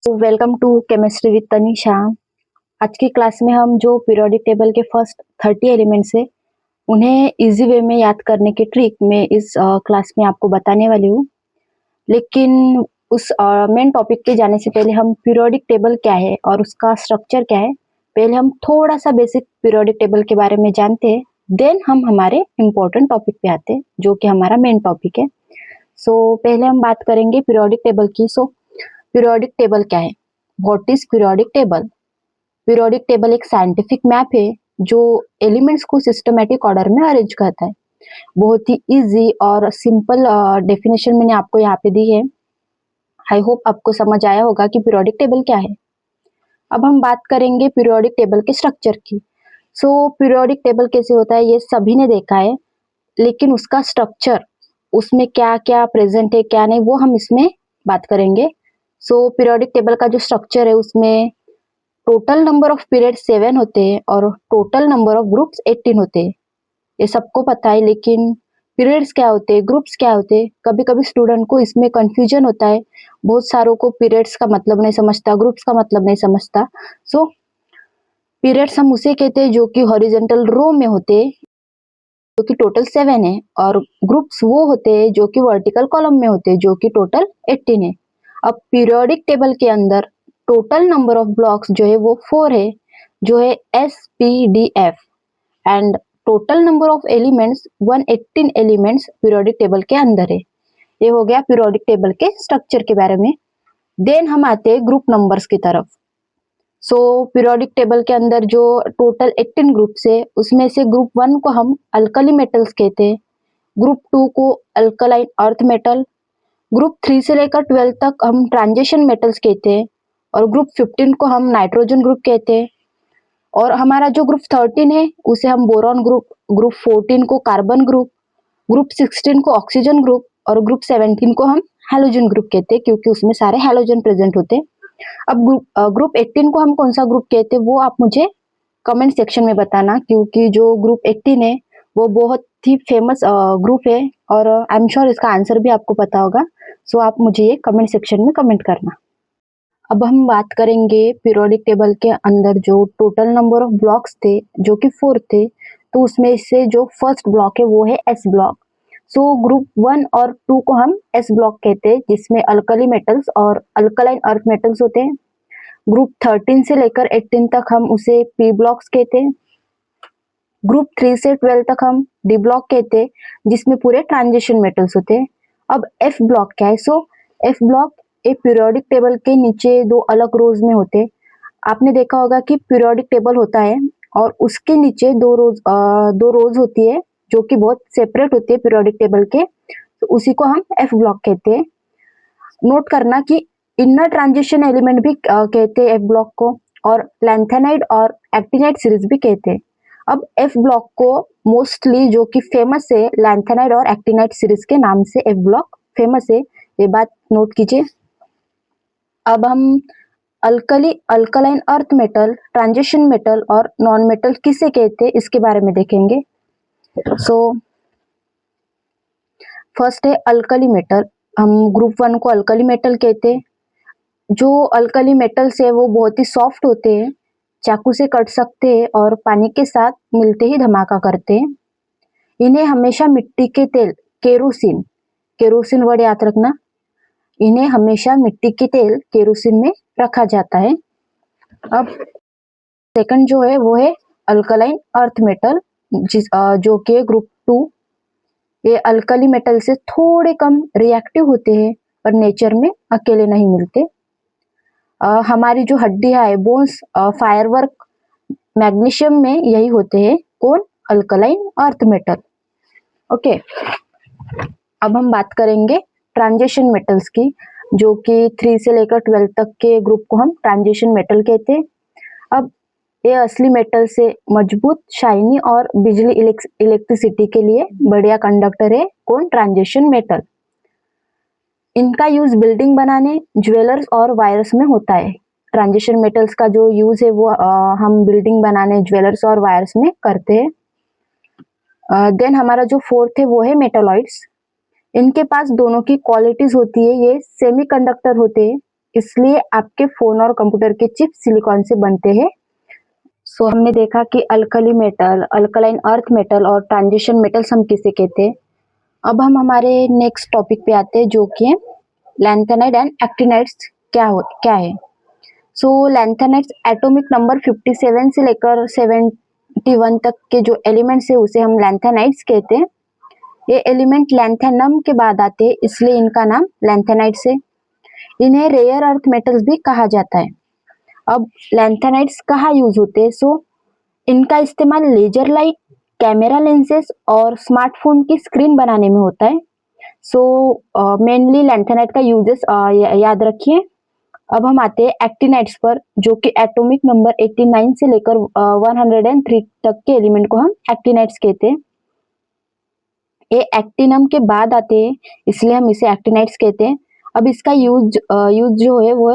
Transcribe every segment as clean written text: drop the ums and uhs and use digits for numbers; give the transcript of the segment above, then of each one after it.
Welcome to chemistry with Tanisha. आज की class में हम जो पीरियोडिक टेबल के फर्स्ट 30 एलिमेंट्स है उन्हें इजी वे में याद करने की ट्रिक मैं इस क्लास में आपको बताने वाली हूँ। लेकिन उस मेन टॉपिक पे जाने से पहले हम पीरियोडिक टेबल क्या है और उसका स्ट्रक्चर क्या है, पहले हम थोड़ा सा बेसिक पीरियोडिक टेबल के बारे में जानते हैं। देन हम हमारे इम्पोर्टेंट टॉपिक पे आते हैं जो कि हमारा मेन टॉपिक है। पहले हम बात करेंगे पीरियोडिक टेबल की। पीरियोडिक टेबल क्या है? What is periodic table? Periodic table एक साइंटिफिक मैप है जो एलिमेंट्स को सिस्टमैटिक ऑर्डर में अरेंज करता है। बहुत ही इजी और सिंपल डेफिनेशन मैंने आपको यहाँ पे दी है। आई होप आपको समझ आया होगा कि पीरियोडिक टेबल क्या है। अब हम बात करेंगे पीरियोडिक टेबल के स्ट्रक्चर की। पीरियोडिक टेबल कैसे होता है ये सभी ने देखा है, लेकिन उसका स्ट्रक्चर, उसमें क्या क्या प्रेजेंट है क्या नहीं, वो हम इसमें बात करेंगे। पीरियोडिक टेबल का जो स्ट्रक्चर है उसमें टोटल नंबर ऑफ पीरियड 7 होते हैं और टोटल नंबर ऑफ ग्रुप्स 18 होते हैं। ये सबको पता है, लेकिन पीरियड्स क्या होते हैं, ग्रुप्स क्या होते हैं, कभी कभी स्टूडेंट को इसमें कंफ्यूजन होता है। बहुत सारों को पीरियड्स का मतलब नहीं समझता, ग्रुप्स का मतलब नहीं समझता। पीरियड्स हम उसे कहते हैं जो कि हॉरिजॉन्टल रो में होते हैं, जो कि टोटल 7 है, और ग्रुप्स वो होते हैं जो कि वर्टिकल कॉलम में होते हैं, जो कि टोटल 18 है। अब पीरियोडिक टेबल के अंदर टोटल नंबर ऑफ ब्लॉक्स जो है वो 4 है, जो है SPDF, and total number of elements 118 elements periodic table के अंदर है। ये हो गया पीरियोडिक टेबल के स्ट्रक्चर के बारे में। देन हम आते हैं ग्रुप नंबर्स की तरफ। पीरियोडिक टेबल के अंदर जो टोटल 18 ग्रुप्स है उसमें से ग्रुप 1 को हम अल्कली मेटल्स कहते हैं, ग्रुप 2 को अल्कलाइन अर्थ मेटल, ग्रुप 3 से लेकर 12 तक हम ट्रांजिशन मेटल्स कहते हैं, और ग्रुप 15 को हम नाइट्रोजन ग्रुप कहते हैं, और हमारा जो ग्रुप 13 है उसे हम बोरॉन ग्रुप, ग्रुप 14 को कार्बन ग्रुप, ग्रुप 16 को ऑक्सीजन ग्रुप, और ग्रुप 17 को हम हैलोजन ग्रुप कहते हैं, क्योंकि उसमें सारे हैलोजन प्रेजेंट होते हैं। अब ग्रुप 18 को हम कौन सा ग्रुप कहते हैं वो आप मुझे कमेंट सेक्शन में बताना, क्योंकि जो ग्रुप 18 है वो बहुत ही फेमस ग्रुप है, और आई एम श्योर इसका आंसर भी आपको पता होगा। आप मुझे ये कमेंट सेक्शन में कमेंट करना। अब हम बात करेंगे पीरियोडिक टेबल के अंदर जो टोटल नंबर ऑफ ब्लॉक्स थे जो कि 4 थे, तो उसमें से जो फर्स्ट ब्लॉक है वो है S ब्लॉक। ग्रुप 1 और 2 को हम S ब्लॉक कहते हैं, जिसमें अल्कली मेटल्स और अल्कलाइन अर्थ मेटल्स होते हैं। ग्रुप 13 से लेकर 18 तक हम उसे P ब्लॉक्स कहते हैं। ग्रुप 3 से 12 तक हम D ब्लॉक कहते हैं, जिसमें पूरे ट्रांजिशन मेटल्स होते हैं। अब F ब्लॉक क्या है? F ब्लॉक एक पीरियोडिक टेबल के नीचे दो अलग रोज में होते हैं। आपने देखा होगा कि पीरियोडिक टेबल होता है और उसके नीचे दो रोज होती है जो कि बहुत सेपरेट होती है पीरियोडिक टेबल के, तो उसी को हम F ब्लॉक कहते हैं। नोट करना कि इनर ट्रांजिशन एलिमेंट भी कहते हैं F ब्लॉक को, और लैंथेनाइड और एक्टिनाइड सीरीज भी कहते हैं। अब F ब्लॉक को मोस्टली जो कि फेमस है लैंथेनाइड और एक्टिनाइड सीरीज के नाम से F ब्लॉक फेमस है, ये बात नोट कीजिए। अब हम alkaline earth metal, transition metal और नॉन मेटल किसे कहते हैं इसके बारे में देखेंगे। फर्स्ट है अल्कली मेटल। हम ग्रुप 1 को अल्कली मेटल कहते हैं। जो अल्कली मेटल्स है वो बहुत ही सॉफ्ट होते हैं, चाकू से कट सकते हैं और पानी के साथ मिलते ही धमाका करते हैं। इन्हें हमेशा मिट्टी के तेल, केरोसिन वर्ड याद रखना, इन्हें हमेशा मिट्टी के तेल केरोसिन में रखा जाता है। अब सेकंड जो है वो है अल्कलाइन अर्थ मेटल, जो कि ग्रुप 2। ये अल्कली मेटल से थोड़े कम रिएक्टिव होते हैं, पर नेचर में अकेले नहीं मिलते। हमारी जो हड्डियां है, बोन्स, फायरवर्क, मैग्नीशियम में यही होते हैं। कौन? Alkaline earth metal. ओके, अब हम बात करेंगे ट्रांजिशन मेटल्स की, जो कि 3 से लेकर 12 तक के ग्रुप को हम ट्रांजिशन मेटल कहते हैं। अब ये असली मेटल से मजबूत, शाइनी और बिजली इलेक्ट्रिसिटी के लिए बढ़िया कंडक्टर है। कौन? Transition metal. इनका यूज बिल्डिंग बनाने, ज्वेलर्स और वायर्स में होता है। ट्रांजिशन मेटल्स का जो यूज है वो हम बिल्डिंग बनाने, ज्वेलर्स और वायर्स में करते हैं। देन हमारा जो फोर्थ है वो है मेटालॉइड्स। इनके पास दोनों की क्वालिटीज होती है, ये सेमीकंडक्टर होते हैं। इसलिए आपके फोन और कंप्यूटर के चिप सिलिकॉन से बनते हैं। सो हमने देखा कि alkali metal, alkaline earth metal और ट्रांजिशन मेटल्स हम किसे कहते हैं। अब हम हमारे नेक्स्ट टॉपिक पे आते हैं, जो कि है लैंथेनाइड एंड एक्टिनाइड्स क्या है। सो लैंथेनाइड्स एटॉमिक नंबर 57 से लेकर 71 तक के जो एलिमेंट्स है उसे हम लैंथेनाइड्स कहते हैं। ये एलिमेंट लैंथेनम के बाद आते हैं, इसलिए इनका नाम लैंथेनाइड्स है। इन्हें रेयर अर्थ मेटल्स भी कहा जाता है। अब लैंथेनाइड्स कहाँ यूज होते हैं? सो इनका इस्तेमाल लेजर लाइट, कैमरा लेंसेज और स्मार्टफोन की स्क्रीन बनाने में होता है। सो मेनली लैंथेनाइड का यूजेस याद रखिए। अब हम आते हैं एक्टिनाइड्स पर, जो कि एटॉमिक नंबर 89 से लेकर 103 तक के एलिमेंट को हम एक्टिनाइड्स कहते हैं। ये एक्टिनम के बाद आते हैं, इसलिए हम इसे एक्टिनाइड्स कहते हैं। अब इसका यूज जो है वो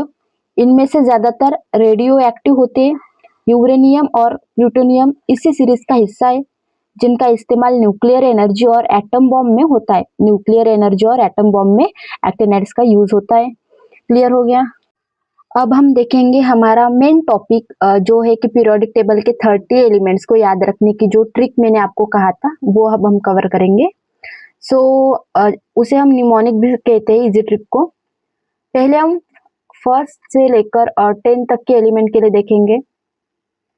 इनमें से ज्यादातर रेडियो एक्टिव होते हैं। यूरेनियम और प्लूटोनियम इसी सीरीज का हिस्सा है, जिनका इस्तेमाल न्यूक्लियर एनर्जी और एटम बॉम्ब में होता है। न्यूक्लियर एनर्जी और एटम बॉम्ब में एक्टिनाइड्स का यूज होता है। क्लियर हो गया। अब हम देखेंगे हमारा मेन टॉपिक, जो है कि पीरियोडिक टेबल के 30 एलिमेंट्स को याद रखने की जो ट्रिक मैंने आपको कहा था, वो अब हम कवर करेंगे। सो उसे हम निमोनिक भी कहते हैं, इजी ट्रिक को। पहले हम फर्स्ट से लेकर 10 तक के एलिमेंट के लिए देखेंगे।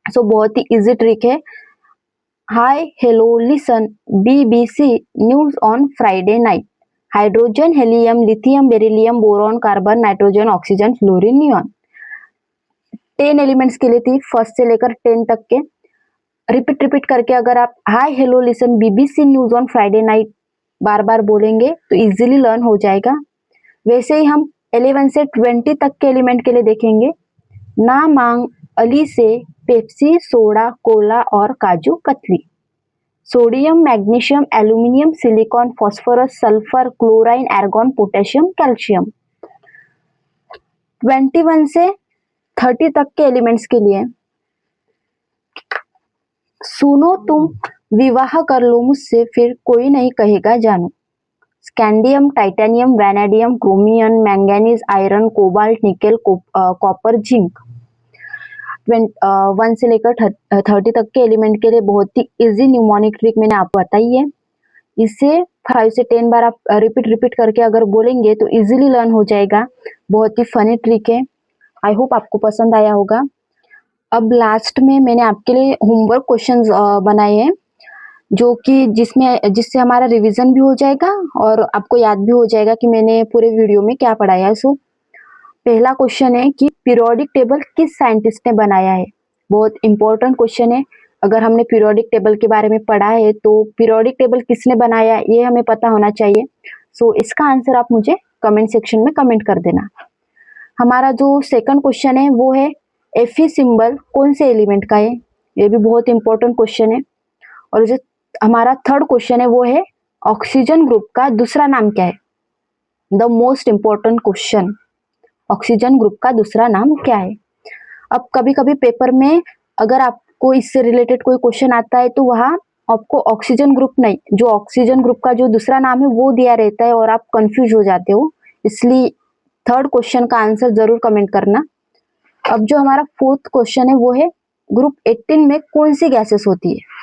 सो बहुत ही इजी ट्रिक है। हाय hello listen BBC news on Friday night. Hydrogen, helium, lithium, beryllium, boron, carbon, nitrogen, oxygen, fluorine, neon. 10 elements के लिए थी, फर्स्ट से लेकर 10 तक के। रिपीट करके अगर आप hi hello listen BBC news on Friday night बार बार बोलेंगे तो इजीली लर्न हो जाएगा। वैसे ही हम 11 से 20 तक के एलिमेंट के लिए देखेंगे। ना मांग अली से पेप्सी, सोडा, कोला और kaju katli. Sodium, magnesium, aluminium, silicon, phosphorus, sulphur, chlorine, argon, potassium, calcium. 21 से 30 तक के एलिमेंट्स के लिए सुनो तुम विवाह कर लो मुझसे, फिर कोई नहीं कहेगा जानू। Scandium, titanium, vanadium, chromium, manganese, iron, cobalt, nickel, copper, zinc. 1 से लेकर 30 तक के एलिमेंट के लिए बहुत ही इजी न्यूमोनिक ट्रिक मैंने आपको बताई है। इसे 5 से 10 बार आप रिपीट करके अगर बोलेंगे तो इजीली लर्न हो जाएगा। बहुत ही फनी ट्रिक है। आई होप आपको पसंद आया होगा। अब लास्ट में मैंने आपके लिए होमवर्क क्वेश्चंस बनाए हैं, जो कि जिससे हमारा रिवीजन भी हो जाएगा और आपको याद भी हो जाएगा कि मैंने पूरे वीडियो में क्या पढ़ाया है। सो पहला क्वेश्चन है कि पीरियोडिक टेबल किस साइंटिस्ट ने बनाया है। बहुत इंपॉर्टेंट क्वेश्चन है। अगर हमने पीरियोडिक टेबल के बारे में पढ़ा है तो पीरियोडिक टेबल किसने बनाया ये हमें पता होना चाहिए। सो इसका आंसर आप मुझे कमेंट सेक्शन में कमेंट कर देना। हमारा जो सेकंड क्वेश्चन है वो है Fe सिंबल कौन से एलिमेंट का है। ये भी बहुत इंपॉर्टेंट क्वेश्चन है। और जो हमारा थर्ड क्वेश्चन है वो है ऑक्सीजन ग्रुप का दूसरा नाम क्या है। The most important question, oxygen group का दूसरा नाम क्या है। अब कभी कभी पेपर में अगर आपको इससे रिलेटेड कोई क्वेश्चन आता है तो वहाँ आपको ऑक्सीजन ग्रुप नहीं, जो ऑक्सीजन ग्रुप का जो दूसरा नाम है वो दिया रहता है और आप कंफ्यूज हो जाते हो। इसलिए थर्ड क्वेश्चन का आंसर जरूर कमेंट करना। अब जो हमारा फोर्थ क्वेश्चन है वो है ग्रुप 18 में कौन सी गैसेस होती है।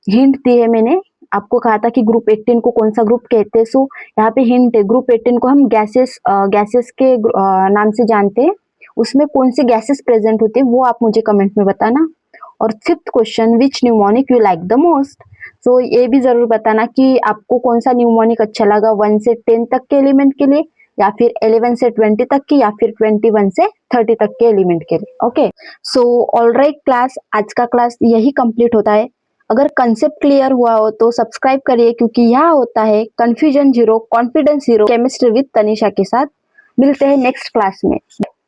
हिंट दी है मैंने, आपको कहा था कि ग्रुप 18 को कौन सा ग्रुप कहते हैं। सो यहाँ पे हिंट है, ग्रुप 18 को हम गैसेस के नाम से जानते हैं। उसमें कौन सी गैसेस प्रेजेंट होती है वो आप मुझे कमेंट में बताना। और fifth question, which mnemonic you like the most. So ये भी जरूर बताना कि आपको कौन सा न्यूमोनिक अच्छा लगा, 1 से 10 तक के एलिमेंट के लिए, या फिर 11 से 20 तक की, या फिर 21 से 30 तक के एलिमेंट के लिए। ओके, सो ऑलराइट क्लास, आज का क्लास यही कंप्लीट होता है। अगर कंसेप्ट क्लियर हुआ हो तो सब्सक्राइब करिए, क्योंकि यहाँ होता है confusion zero, confidence zero, chemistry with Tanisha के साथ। मिलते हैं नेक्स्ट क्लास में।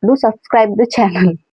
Do subscribe the channel.